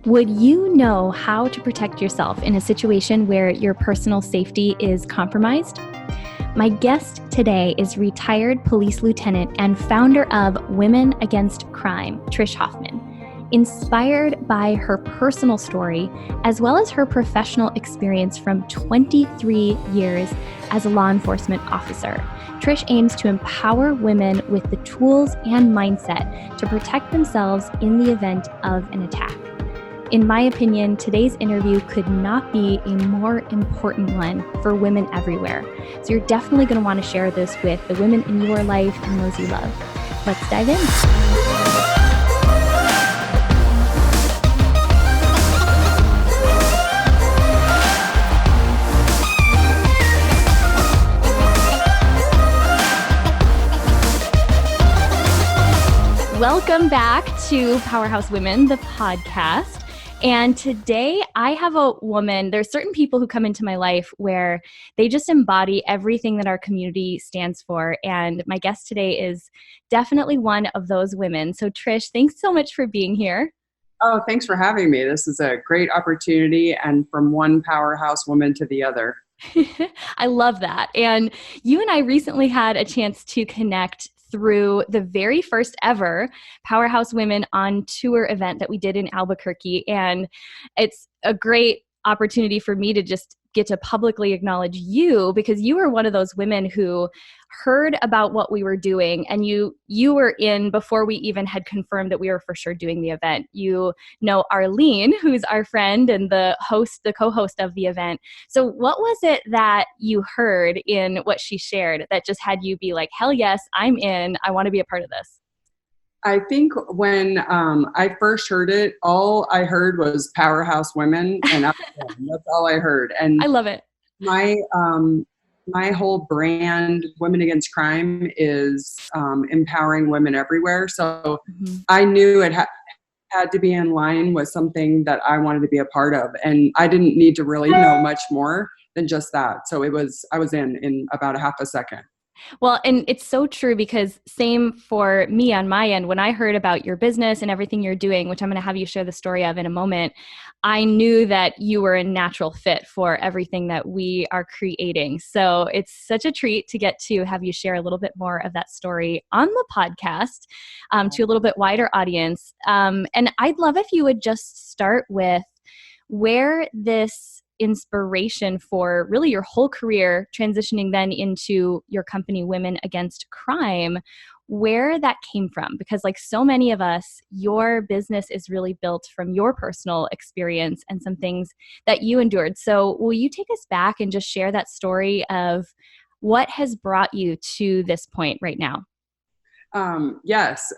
Would you know how to protect yourself in a situation where your personal safety is compromised? My guest today is retired police lieutenant and founder of Women Against Crime, Trish Hoffman. Inspired by her personal story, as well as her professional experience from 23 years as a law enforcement officer, Trish aims to empower women with the tools and mindset to protect themselves in the event of an attack. In my opinion, today's interview could not be a more important one for women everywhere. So you're definitely going to want to share this with the women in your life and those you love. Let's dive in. Welcome back to Powerhouse Women, the podcast. And today I have a woman. There's certain people who come into my life where they just embody everything that our community stands for. And my guest today is definitely one of those women. So Trish, thanks so much for being here. Oh, thanks for having me. This is a great opportunity, and from one powerhouse woman to the other. I love that. And you and I recently had a chance to connect through the very first ever Powerhouse Women on Tour event that we did in Albuquerque. And it's a great opportunity for me to just get to publicly acknowledge you, because you were one of those women who heard about what we were doing, and you were in before we even had confirmed that we were for sure doing the event. You know Arlene, who's our friend and the co-host of the event. So what was it that you heard in what she shared that just had you be like, hell yes, I'm in, I want to be a part of this? I think when I first heard it, all I heard was powerhouse women, and that's all I heard. And I love it. My whole brand, Women Against Crime, is empowering women everywhere. So I knew it had to be in line with something that I wanted to be a part of, and I didn't need to really know much more than just that. So I was in about a half a second. Well, and it's so true, because same for me on my end. When I heard about your business and everything you're doing, which I'm going to have you share the story of in a moment, I knew that you were a natural fit for everything that we are creating. So it's such a treat to get to have you share a little bit more of that story on the podcast to a little bit wider audience. And I'd love if you would just start with where this inspiration for really your whole career, transitioning then into your company, Women Against Crime, where that came from. Because like so many of us, your business is really built from your personal experience and some things that you endured. So will you take us back and just share that story of what has brought you to this point right now? Yes.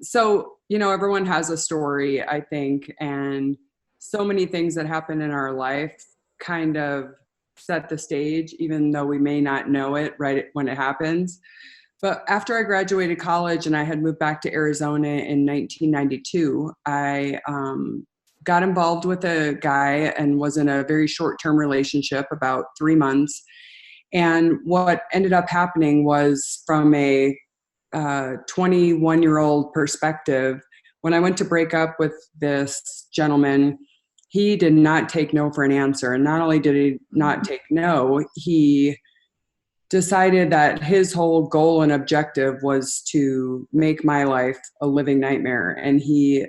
So, everyone has a story, I think, and so many things that happen in our life kind of set the stage, even though we may not know it right when it happens. But after I graduated college and I had moved back to Arizona in 1992, I got involved with a guy and was in a very short-term relationship, about 3 months. And what ended up happening was, from a 21-year-old perspective, when I went to break up with this gentleman, he did not take no for an answer. And not only did he not take no, he decided that his whole goal and objective was to make my life a living nightmare. And he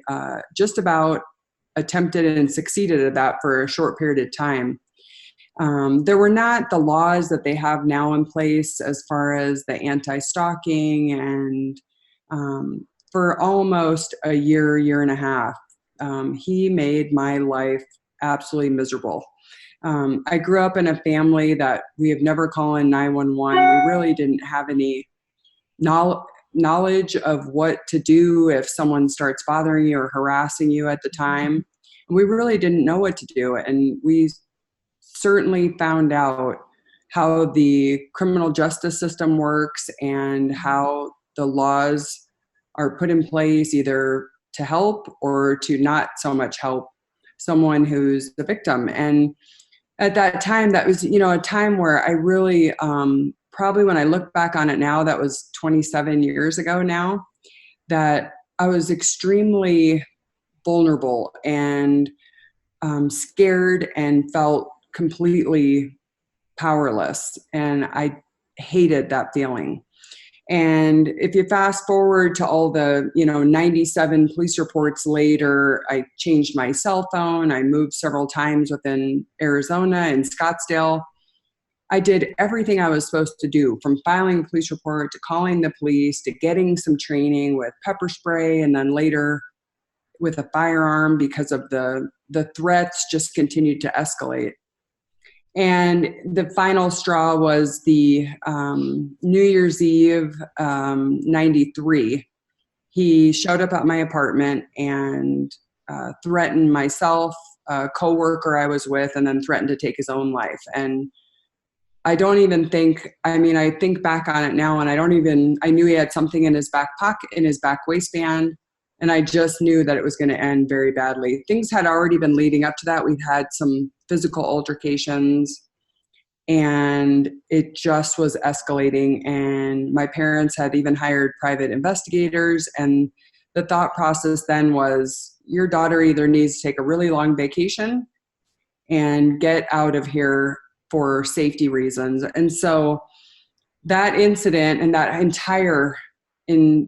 just about attempted and succeeded at that for a short period of time. There were not the laws that they have now in place as far as the anti-stalking, and for almost a year and a half, he made my life absolutely miserable. I grew up in a family that we have never called in 911. We really didn't have any knowledge of what to do if someone starts bothering you or harassing you at the time. We really didn't know what to do. And we certainly found out how the criminal justice system works and how the laws are put in place either to help or to not so much help someone who's the victim. And at that time, that was, a time where I really, probably when I look back on it now, that was 27 years ago now, that I was extremely vulnerable and scared and felt completely powerless. And I hated that feeling. And if you fast forward to all the, 97 police reports later, I changed my cell phone. I moved several times within Arizona and Scottsdale. I did everything I was supposed to do, from filing a police report to calling the police to getting some training with pepper spray, and then later with a firearm, because of the threats just continued to escalate. And the final straw was the New Year's Eve, 93. He showed up at my apartment and threatened myself, a coworker I was with, and then threatened to take his own life. And I don't even think, I think back on it now, and I knew he had something in his back pocket, in his back waistband, and I just knew that it was going to end very badly. Things had already been leading up to that. We'd had some physical altercations, and it just was escalating. And my parents had even hired private investigators. And the thought process then was, your daughter either needs to take a really long vacation and get out of here for safety reasons. And so that incident and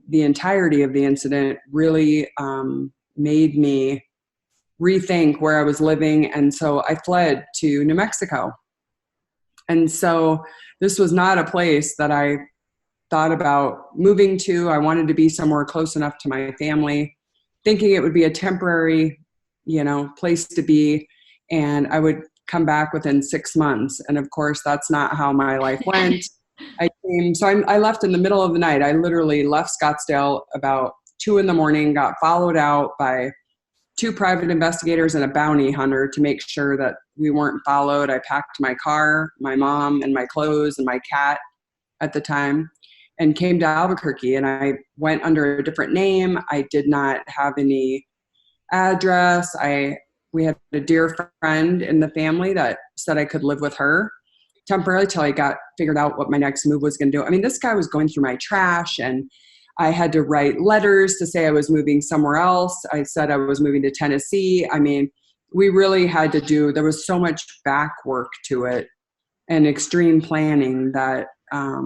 the entirety of the incident really made me rethink where I was living. And so I fled to New Mexico. And so this was not a place that I thought about moving to. I wanted to be somewhere close enough to my family, thinking it would be a temporary, place to be, and I would come back within 6 months. And of course, that's not how my life went. I left in the middle of the night. I literally left Scottsdale about 2 a.m, got followed out by 2 private investigators and a bounty hunter to make sure that we weren't followed. I packed my car, my mom, and my clothes and my cat at the time, and came to Albuquerque. And I went under a different name. I did not have any address. We had a dear friend in the family that said I could live with her temporarily till I got figured out what my next move was going to do. This guy was going through my trash, and I had to write letters to say I was moving somewhere else. I said I was moving to Tennessee. We really had to there was so much back work to it and extreme planning that, I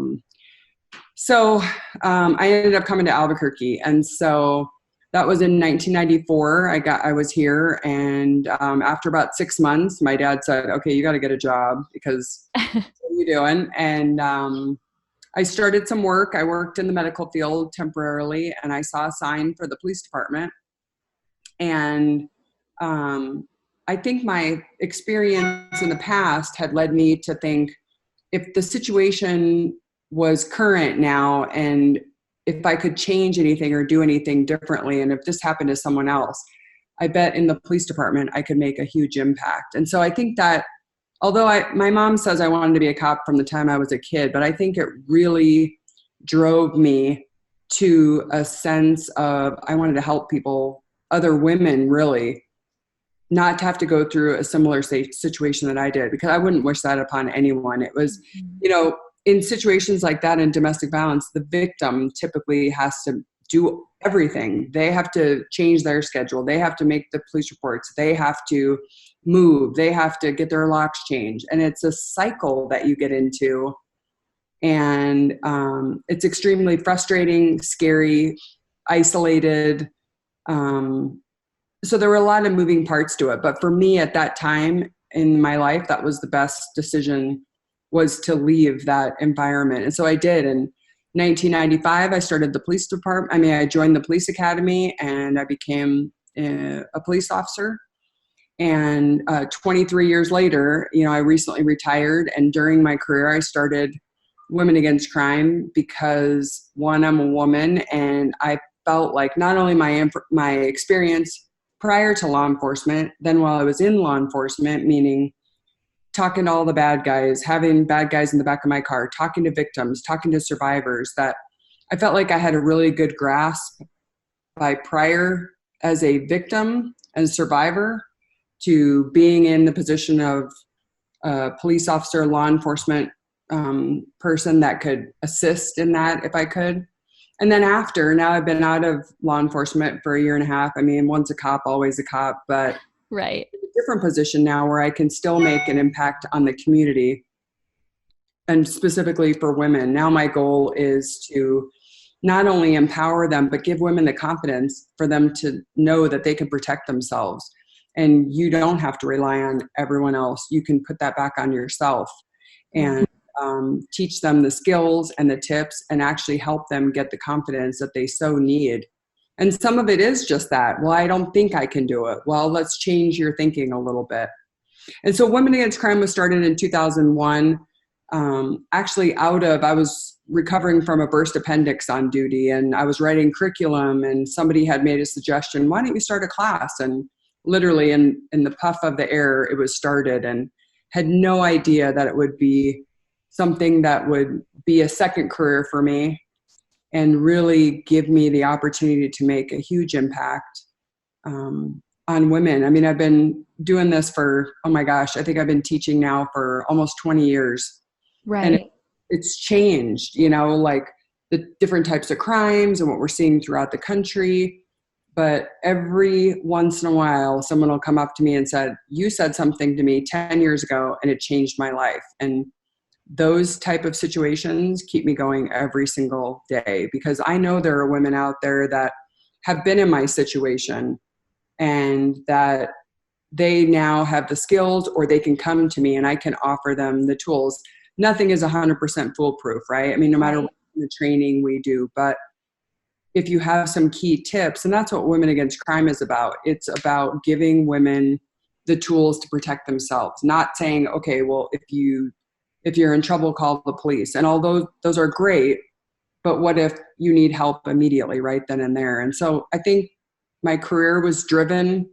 ended up coming to Albuquerque. And so that was in 1994. I was here. And after about 6 months, my dad said, okay, you got to get a job, because what are you doing? And I started some work. I worked in the medical field temporarily, and I saw a sign for the police department. And I think my experience in the past had led me to think, if the situation was current now, and if I could change anything or do anything differently, and if this happened to someone else, I bet in the police department I could make a huge impact. And so I think that, although my mom says I wanted to be a cop from the time I was a kid, but I think it really drove me to a sense of, I wanted to help people, other women really, not to have to go through a similar situation that I did, because I wouldn't wish that upon anyone. It was, in situations like that, in domestic violence, the victim typically has to do everything. They have to change their schedule. They have to make the police reports. They have to move. They have to get their locks changed. And it's a cycle that you get into. And it's extremely frustrating, scary, isolated. So there were a lot of moving parts to it. But for me at that time in my life, that was the best decision, was to leave that environment. And so I did. In 1995, I started the police department. I joined the police academy, and I became a police officer. And 23 years later, I recently retired. And during my career, I started Women Against Crime because, one, I'm a woman, and I felt like not only my experience prior to law enforcement, then while I was in law enforcement, meaning talking to all the bad guys, having bad guys in the back of my car, talking to victims, talking to survivors, that I felt like I had a really good grasp by prior as a victim and survivor to being in the position of a police officer, law enforcement person that could assist in that if I could. And then after, now I've been out of law enforcement for a year and a half. I mean, once a cop, always a cop, but Right. a different position now where I can still make an impact on the community and specifically for women. Now my goal is to not only empower them, but give women the confidence for them to know that they can protect themselves. And you don't have to rely on everyone else. You can put that back on yourself and teach them the skills and the tips and actually help them get the confidence that they so need. And some of it is just that, well, I don't think I can do it. Well, let's change your thinking a little bit. And so Women Against Crime was started in 2001. I was recovering from a burst appendix on duty, and I was writing curriculum, and somebody had made a suggestion, why don't you start a class? And literally in the puff of the air, it was started, and had no idea that it would be something that would be a second career for me and really give me the opportunity to make a huge impact on women. I mean, I've been doing this for, oh my gosh, I think I've been teaching now for almost 20 years. Right. And it's changed, like the different types of crimes and what we're seeing throughout the country. But every once in a while, someone will come up to me and said, you said something to me 10 years ago and it changed my life. And those type of situations keep me going every single day, because I know there are women out there that have been in my situation and that they now have the skills, or they can come to me and I can offer them the tools. Nothing is 100% foolproof, right? I mean, no matter what the training we do, but if you have some key tips, and that's what Women Against Crime is about. It's about giving women the tools to protect themselves, not saying, okay, well, if you're in trouble, call the police. And although those are great, but what if you need help immediately, right then and there? And so I think my career was driven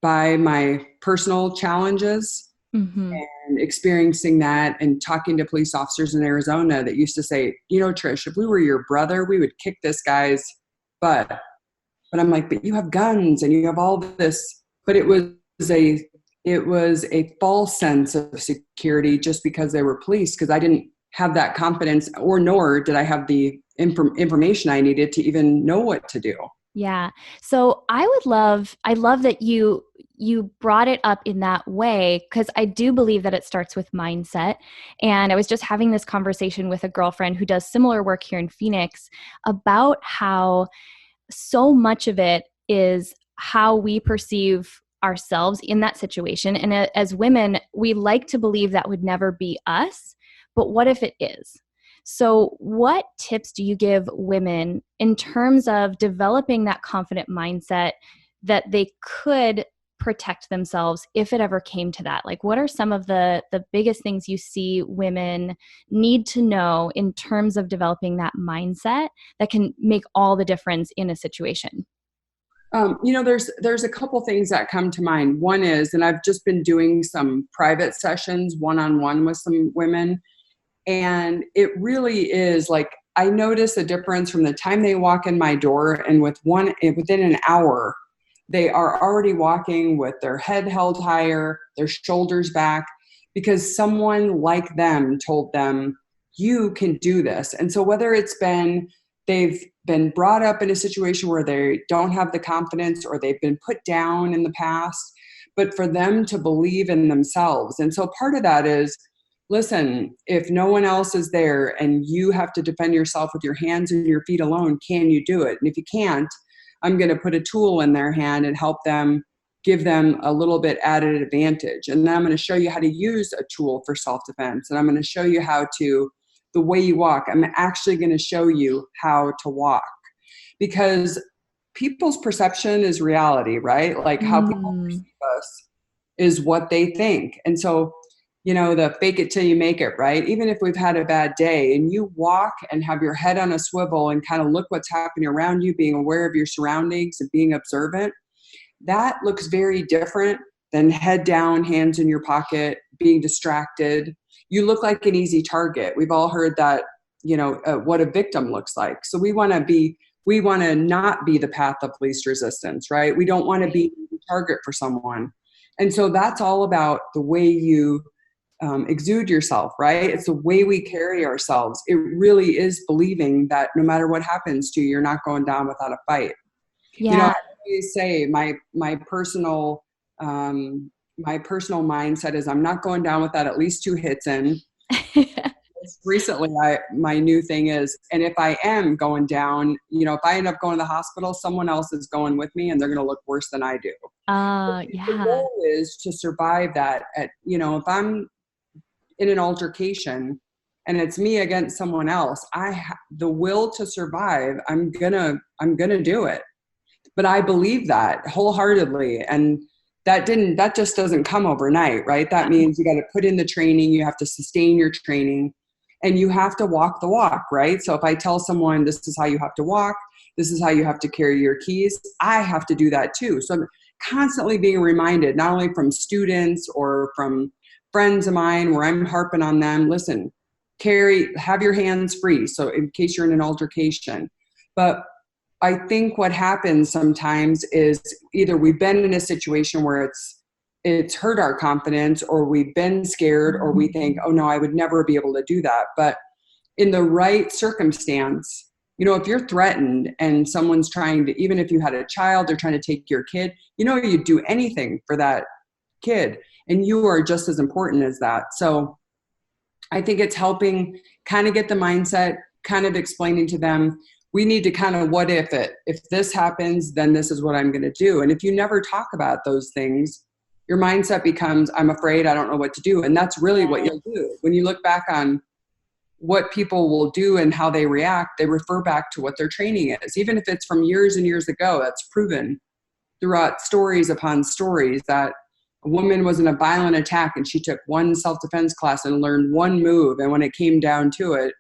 by my personal challenges and experiencing that, and talking to police officers in Arizona that used to say, Trish, if we were your brother, we would kick this guy's butt. But I'm like, but you have guns and you have all this. But it was a false sense of security just because they were police, because I didn't have that confidence, or nor did I have the information I needed to even know what to do. Yeah. So I love that you brought it up in that way, because I do believe that it starts with mindset. And I was just having this conversation with a girlfriend who does similar work here in Phoenix about how so much of it is how we perceive ourselves in that situation. And as women, we like to believe that would never be us, but what if it is? So what tips do you give women in terms of developing that confident mindset that they could protect themselves if it ever came to that? Like, what are some of the biggest things you see women need to know in terms of developing that mindset that can make all the difference in a situation? There's a couple things that come to mind. One is, and I've just been doing some private sessions one-on-one with some women, and it really is like, I notice a difference from the time they walk in my door, and within an hour, they are already walking with their head held higher, their shoulders back, because someone like them told them, you can do this. And so whether they've been brought up in a situation where they don't have the confidence, or they've been put down in the past, but for them to believe in themselves. And so part of that is, listen, if no one else is there and you have to defend yourself with your hands and your feet alone, can you do it? And if you can't, I'm going to put a tool in their hand and help them, give them a little bit added advantage. And then I'm going to show you how to use a tool for self-defense. And I'm going to show you the way you walk. I'm actually going to show you how to walk, because people's perception is reality, right? Like how people perceive us is what they think. And so, the fake it till you make it, right? Even if we've had a bad day and you walk and have your head on a swivel and kind of look what's happening around you, being aware of your surroundings and being observant, that looks very different than head down, hands in your pocket, being distracted. You look like an easy target. We've all heard that, what a victim looks like. So we want to not be the path of least resistance, right? We don't want to be the target for someone. And so that's all about the way you exude yourself, right? It's the way we carry ourselves. It really is believing that no matter what happens to you, you're not going down without a fight. You know, Yeah. I always say my personal mindset is I'm not going down without at least 2 hits in. Recently, my new thing is, and if I am going down, if I end up going to the hospital, someone else is going with me, and they're going to look worse than I do. The Yeah. goal is to survive that. If I'm in an altercation and it's me against someone else, the will to survive. I'm gonna do it. But I believe that wholeheartedly, and that just doesn't come overnight, right? That means you got to put in the training, you have to sustain your training, and you have to walk the walk, right? So if I tell someone this is how you have to walk, this is how you have to carry your keys, I have to do that too. So I'm constantly being reminded, not only from students or from friends of mine where I'm harping on them, listen, have your hands free. So in case you're in an altercation. But I think what happens sometimes is either we've been in a situation where it's hurt our confidence, or we've been scared, or we think, oh no, I would never be able to do that. But in the right circumstance, if you're threatened and someone's trying to, even if you had a child, they're trying to take your kid, you'd do anything for that kid, and you are just as important as that. So I think it's helping kind of get the mindset, kind of explaining to them, we need to kind of what if it. If this happens, then this is what I'm going to do. And if you never talk about those things, your mindset becomes, I'm afraid, I don't know what to do. And that's really what you'll do. When you look back on what people will do and how they react, they refer back to what their training is. Even if it's from years and years ago, that's proven throughout stories upon stories that a woman was in a violent attack and she took one self-defense class and learned one move. And when it came down to it,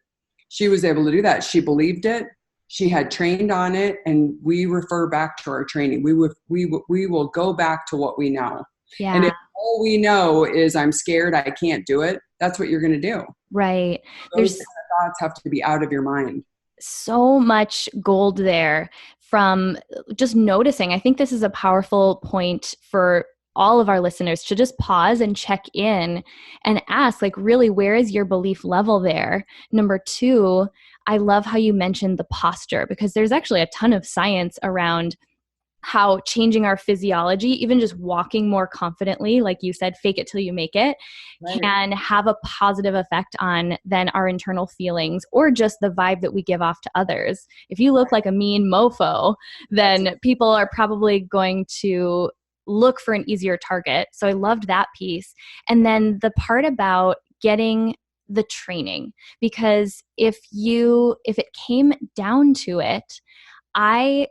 she was able to do that. She believed it. She had trained on it, and we refer back to our training. We will go back to what we know. Yeah. And if all we know is I'm scared, I can't do it, that's what you're going to do. Right. Those kind of thoughts have to be out of your mind. So much gold there from just noticing. I think this is a powerful point for all of our listeners to just pause and check in and ask, like, really, where is your belief level there? Number 2, I love how you mentioned the posture, because there's actually a ton of science around how changing our physiology, even just walking more confidently, like you said, fake it till you make it, Right. can have a positive effect on then our internal feelings, or just the vibe that we give off to others. If you look like a mean mofo, then people are probably going to look for an easier target. So I loved that piece. And then the part about getting the training, because if it came down to it, I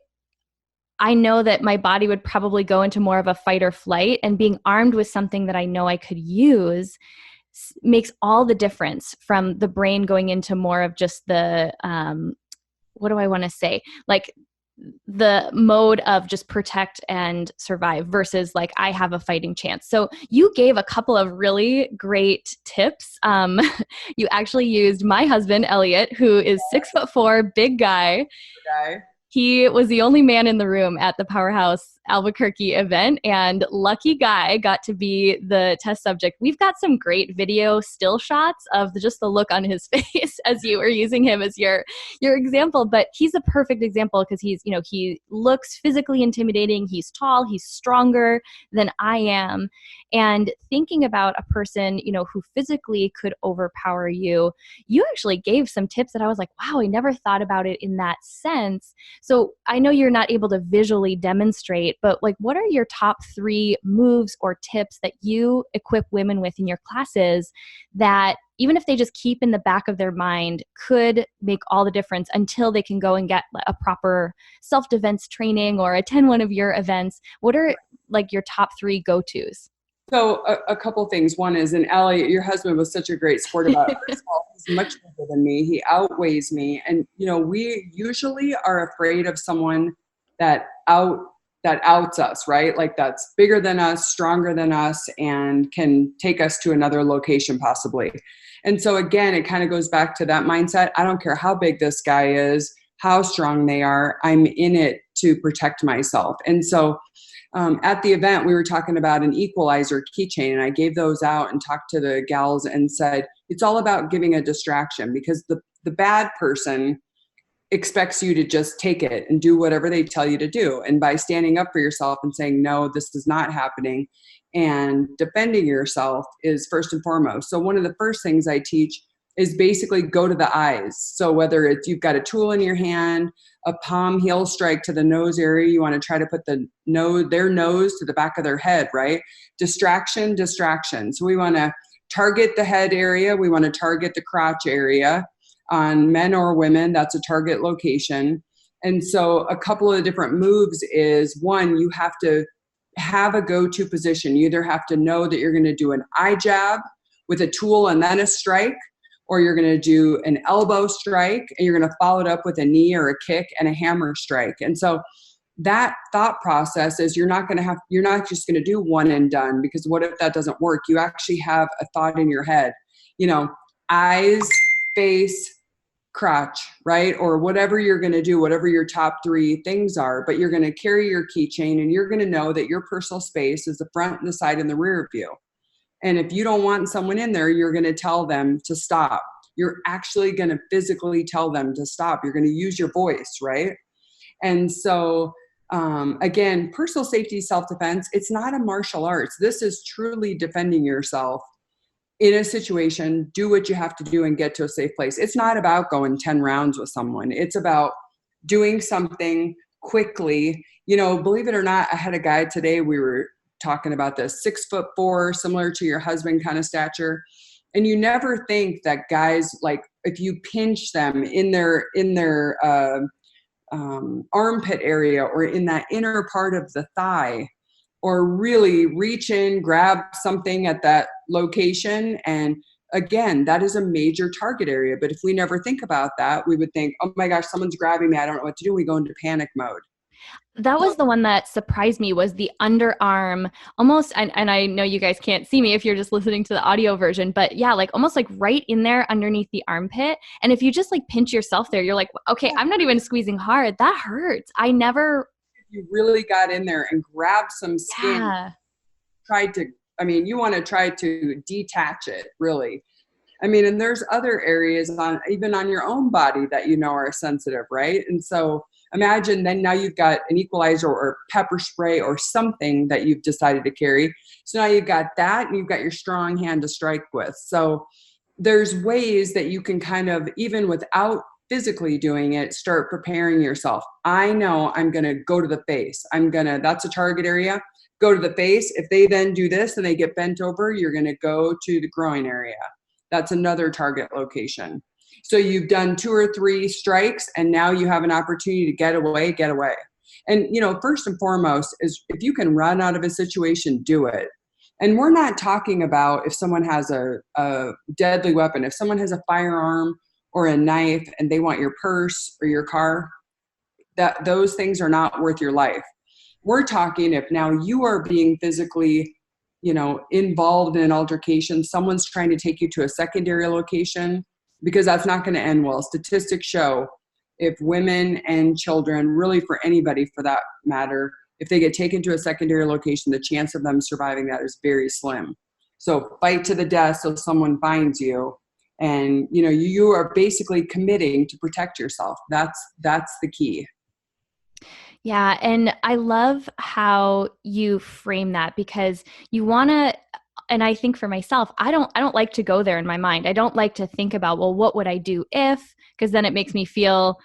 know that my body would probably go into more of a fight or flight, and being armed with something that I know I could use makes all the difference, from the brain going into more of just the, what do I want to say? Like the mode of just protect and survive versus like I have a fighting chance. So you gave a couple of really great tips. You actually used my husband, Elliot, who is 6'4", big guy. He was the only man in the room at the Powerhouse Albuquerque event, and lucky guy got to be the test subject. We've got some great video still shots of just the look on his face as you were using him as your example. But he's a perfect example because he looks physically intimidating. He's tall. He's stronger than I am. And thinking about a person, who physically could overpower you, you actually gave some tips that I was like, wow, I never thought about it in that sense. So I know you're not able to visually demonstrate, but like, what are your top 3 moves or tips that you equip women with in your classes that, even if they just keep in the back of their mind, could make all the difference until they can go and get a proper self-defense training or attend one of your events? What are like your top 3 go-tos? So a couple things. One is, and Elliot, your husband was such a great sport about it. First of all, he's much bigger than me. He outweighs me. And, we usually are afraid of someone that outs us, right? Like that's bigger than us, stronger than us, and can take us to another location possibly. And so again, it kind of goes back to that mindset. I don't care how big this guy is, how strong they are, I'm in it to protect myself. And so At the event, we were talking about an equalizer keychain, and I gave those out and talked to the gals and said, it's all about giving a distraction, because the bad person expects you to just take it and do whatever they tell you to do. And by standing up for yourself and saying, no, this is not happening, and defending yourself is first and foremost. So one of the first things I teach is basically go to the eyes. So whether it's you've got a tool in your hand, a palm heel strike to the nose area, you want to try to put their nose to the back of their head, right? Distraction. So we want to target the head area. We want to target the crotch area. On men or women, that's a target location. And so a couple of different moves is, one, you have to have a go-to position. You either have to know that you're going to do an eye jab with a tool and then a strike, or you're going to do an elbow strike and you're going to follow it up with a knee or a kick and a hammer strike. And so that thought process is you're not just going to do one and done, because what if that doesn't work? You actually have a thought in your head, eyes, face, crotch, right? Or whatever you're going to do, whatever your top 3 things are, but you're going to carry your keychain and you're going to know that your personal space is the front and the side and the rear of you. And if you don't want someone in there, you're going to tell them to stop. You're actually going to physically tell them to stop. You're going to use your voice, right? And so, again, personal safety, self-defense, it's not a martial arts. This is truly defending yourself in a situation. Do what you have to do and get to a safe place. It's not about going 10 rounds with someone. It's about doing something quickly. Believe it or not, I had a guy today, we were talking about this, 6'4", similar to your husband kind of stature. And you never think that guys, like, if you pinch them in their armpit area or in that inner part of the thigh, or really reach in, grab something at that location. And again, that is a major target area. But if we never think about that, we would think, oh my gosh, someone's grabbing me, I don't know what to do. We go into panic mode. That was the one that surprised me, was the underarm, almost, and I know you guys can't see me if you're just listening to the audio version, but yeah, like almost like right in there underneath the armpit. And if you just like pinch yourself there, you're like, okay, I'm not even squeezing hard. That hurts. I never. You really got in there and grabbed some skin, you want to try to detach it, really. And there's other areas even on your own body that are sensitive, right? And so imagine then now you've got an equalizer or pepper spray or something that you've decided to carry. So now you've got that and you've got your strong hand to strike with. So there's ways that you can kind of, even without physically doing it, start preparing yourself. I know I'm going to go to the face. That's a target area. Go to the face. If they then do this and they get bent over, you're going to go to the groin area. That's another target location. So you've done 2 or 3 strikes, and now you have an opportunity to get away. And, first and foremost is, if you can run out of a situation, do it. And we're not talking about if someone has a deadly weapon. If someone has a firearm or a knife and they want your purse or your car, those things are not worth your life. We're talking if now you are being physically, involved in an altercation, someone's trying to take you to a secondary location, because that's not going to end well. Statistics show if women and children, really for anybody for that matter, if they get taken to a secondary location, the chance of them surviving that is very slim. So fight to the death so someone finds you. And, you are basically committing to protect yourself. That's the key. Yeah. And I love how you frame that, because you want to, and I think for myself, I don't like to go there in my mind. I don't like to think about, well, what would I do if, because then it makes me feel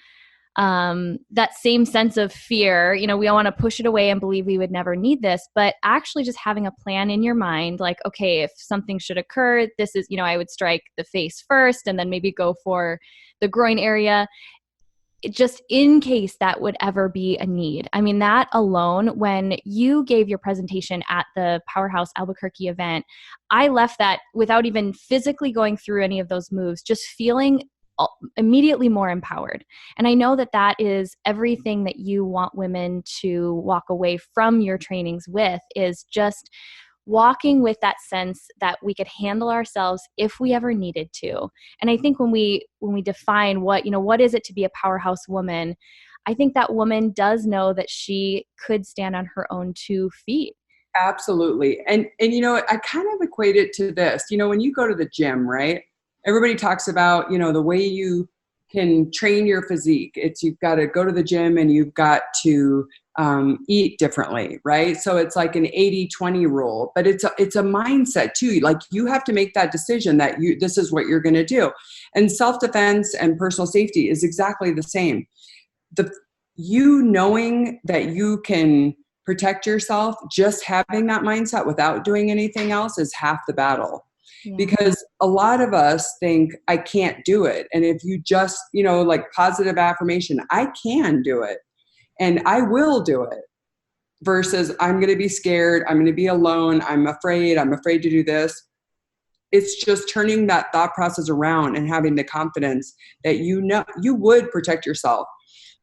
that same sense of fear. We all want to push it away and believe we would never need this, but actually just having a plan in your mind, like, okay, if something should occur, this is, I would strike the face first and then maybe go for the groin area, just in case that would ever be a need. That alone, when you gave your presentation at the Powerhouse Albuquerque event, I left that without even physically going through any of those moves, just feeling immediately more empowered. And I know that that is everything that you want women to walk away from your trainings with, is just walking with that sense that we could handle ourselves if we ever needed to. And I think when we define what is it to be a powerhouse woman, I think that woman does know that she could stand on her own 2 feet. Absolutely. And I kind of equate it to this. When you go to the gym, right? Everybody talks about, the way you can train your physique. It's you've got to go to the gym and you've got to eat differently, right? So it's like an 80-20 rule, but it's a mindset too. Like you have to make that decision that this is what you're going to do. And self-defense and personal safety is exactly the same. You knowing that you can protect yourself, just having that mindset without doing anything else is half the battle. Yeah. Because a lot of us think I can't do it. And if you just, like positive affirmation, I can do it and I will do it, versus I'm going to be scared. I'm going to be alone. I'm afraid to do this. It's just turning that thought process around and having the confidence that you would protect yourself.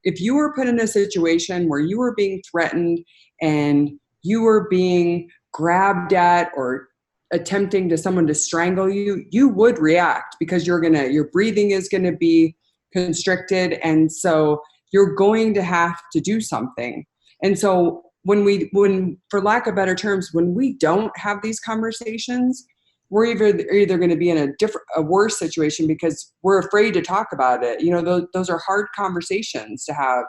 If you were put in a situation where you were being threatened and you were being grabbed at or attempting someone to strangle you, you would react because your breathing is going to be constricted. And so you're going to have to do something. And so when for lack of better terms, when we don't have these conversations, we're either going to be in a worse situation because we're afraid to talk about it. Those are hard conversations to have.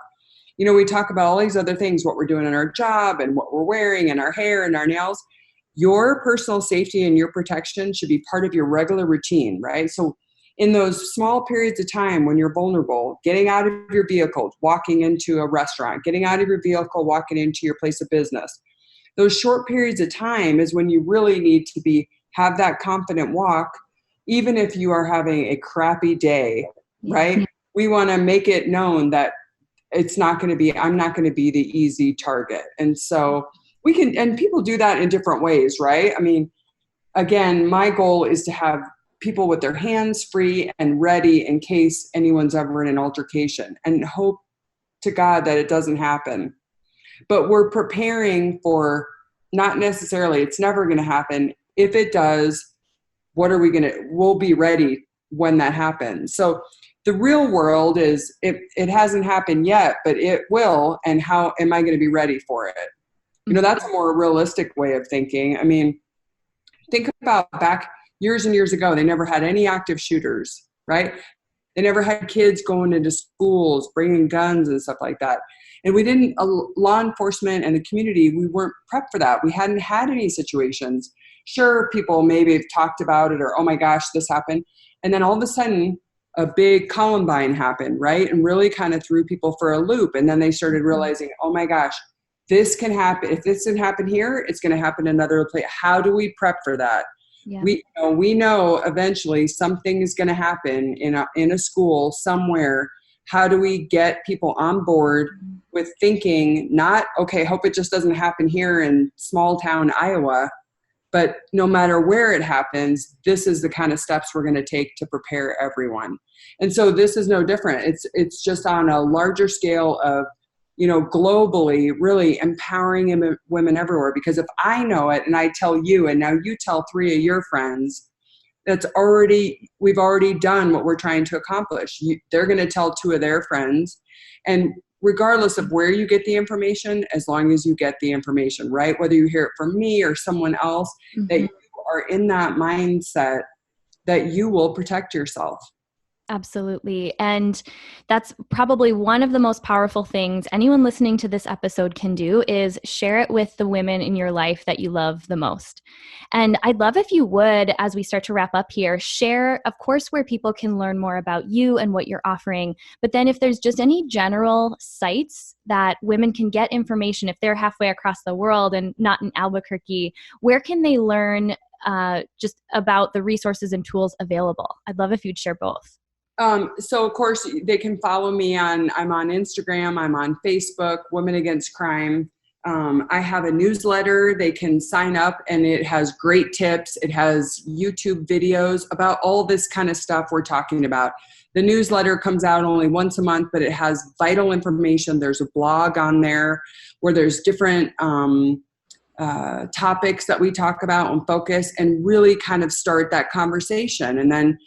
We talk about all these other things, what we're doing in our job and what we're wearing and our hair and our nails. Your personal safety and your protection should be part of your regular routine, right? So in those small periods of time when you're vulnerable, getting out of your vehicle, walking into a restaurant, getting out of your vehicle, walking into your place of business, those short periods of time is when you really need to have that confident walk, even if you are having a crappy day, right? We want to make it known that I'm not going to be the easy target. And so and people do that in different ways, right? I mean, again, my goal is to have people with their hands free and ready in case anyone's ever in an altercation, and hope to God that it doesn't happen. But we're preparing for, not necessarily, it's never going to happen. If it does, we'll be ready when that happens. So the real world is, it hasn't happened yet, but it will. And how am I going to be ready for it? That's a more realistic way of thinking. I mean, think about back years and years ago, they never had any active shooters, right? They never had kids going into schools, bringing guns and stuff like that. And law enforcement and the community, we weren't prepped for that. We hadn't had any situations. Sure, people maybe have talked about it or, oh my gosh, this happened. And then all of a sudden, a big Columbine happened, right? And really kind of threw people for a loop. And then they started realizing, oh my gosh, this can happen. If this didn't happen here, it's going to happen in another place. How do we prep for that? Yeah. We know eventually something is going to happen in a school somewhere. How do we get people on board with thinking, not, okay, hope it just doesn't happen here in small town Iowa, but no matter where it happens, this is the kind of steps we're going to take to prepare everyone. And so this is no different. It's just on a larger scale of, globally really empowering women everywhere. Because if I know it and I tell you, and now you tell 3 of your friends, we've already done what we're trying to accomplish. They're going to tell 2 of their friends. And regardless of where you get the information, as long as you get the information, right? Whether you hear it from me or someone else, that you are in that mindset that you will protect yourself. Absolutely. And that's probably one of the most powerful things anyone listening to this episode can do, is share it with the women in your life that you love the most. And I'd love if you would, as we start to wrap up here, share, of course, where people can learn more about you and what you're offering. But then if there's just any general sites that women can get information, if they're halfway across the world and not in Albuquerque, where can they learn just about the resources and tools available? I'd love if you'd share both. So of course they can follow me I'm on Instagram, I'm on Facebook, Women Against Crime. I have a newsletter. They can sign up and it has great tips. It has YouTube videos about all this kind of stuff we're talking about. The newsletter comes out only once a month, but it has vital information. There's a blog on there where there's different, topics that we talk about and focus and really kind of start that conversation. And then,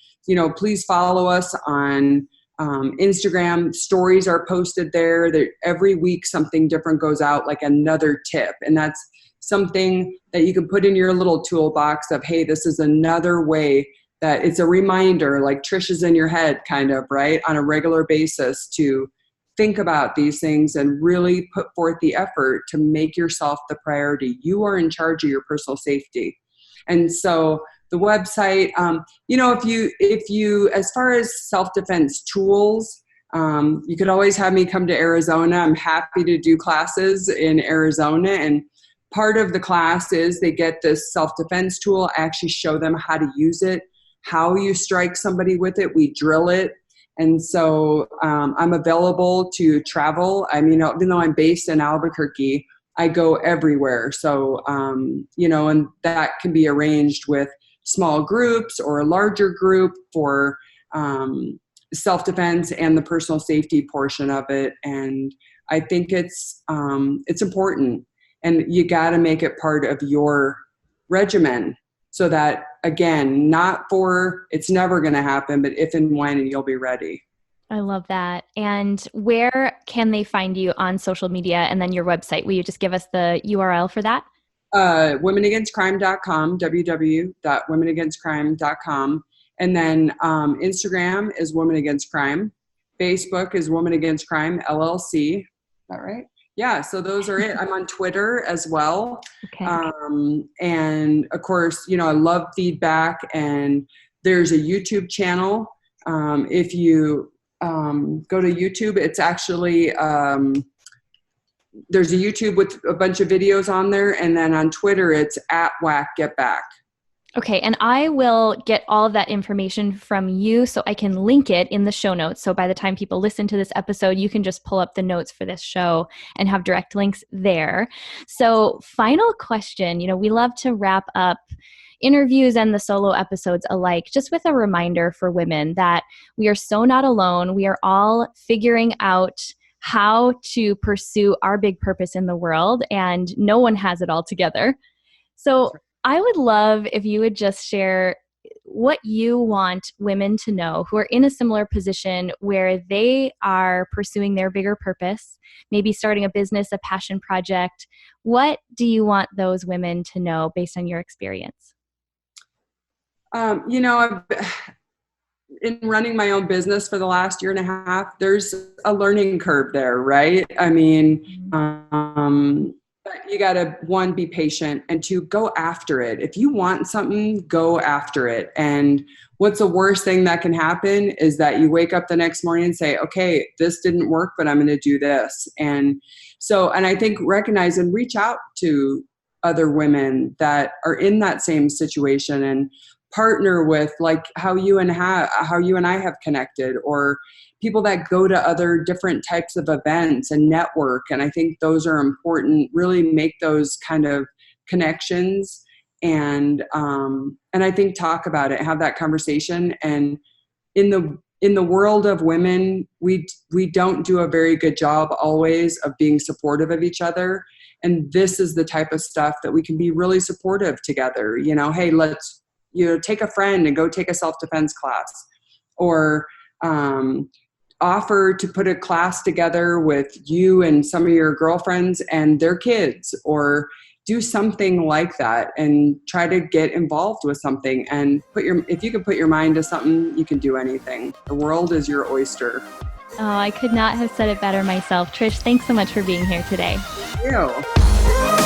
please follow us on Instagram stories are posted there. Every week something different goes out, like another tip. And that's something that you can put in your little toolbox of, hey, this is another way that it's a reminder, like Trish is in your head kind of, right, on a regular basis to think about these things and really put forth the effort to make yourself the priority. You are in charge of your personal safety. And so the website, if you, as far as self-defense tools, you could always have me come to Arizona. I'm happy to do classes in Arizona. And part of the class is they get this self-defense tool. I actually show them how to use it, how you strike somebody with it. We drill it. And so I'm available to travel. I mean, even though I'm based in Albuquerque, I go everywhere. So, and that can be arranged with small groups or a larger group for self-defense and the personal safety portion of it. And I think it's important, and you got to make it part of your regimen so that, again, it's never going to happen, but if and when, and you'll be ready. I love that. And where can they find you on social media and then your website? Will you just give us the URL for that? womenagainstcrime.com, www.womenagainstcrime.com. And then Instagram is Women Against Crime. Facebook is Women Against Crime, LLC. Is that right? Yeah, so those are it. I'm on Twitter as well. Okay. And of course, I love feedback, and there's a YouTube channel. If you go to YouTube, it's actually, there's a YouTube with a bunch of videos on there. And then on Twitter, it's @WhackGetBack. Okay. And I will get all of that information from you so I can link it in the show notes. So by the time people listen to this episode, you can just pull up the notes for this show and have direct links there. So final question, we love to wrap up interviews and the solo episodes alike, just with a reminder for women that we are so not alone. We are all figuring out how to pursue our big purpose in the world, and no one has it all together. So I would love if you would just share what you want women to know who are in a similar position where they are pursuing their bigger purpose, maybe starting a business, a passion project. What do you want those women to know based on your experience? In running my own business for the last year and a half, there's a learning curve there, right? I mean, you got to, one, be patient, and two, go after it. If you want something, go after it. And what's the worst thing that can happen is that you wake up the next morning and say, okay, this didn't work, but I'm going to do this. And I think recognize and reach out to other women that are in that same situation and partner with, like how you and I have connected, or people that go to other different types of events and network. And I think those are important. Really make those kind of connections, and I think talk about it, have that conversation. And in the world of women, we don't do a very good job always of being supportive of each other. And this is the type of stuff that we can be really supportive together. Hey, let's take a friend and go take a self-defense class, or offer to put a class together with you and some of your girlfriends and their kids, or do something like that and try to get involved with something. And if you can put your mind to something, you can do anything. The world is your oyster. Oh, I could not have said it better myself. Trish, thanks so much for being here today. Thank you.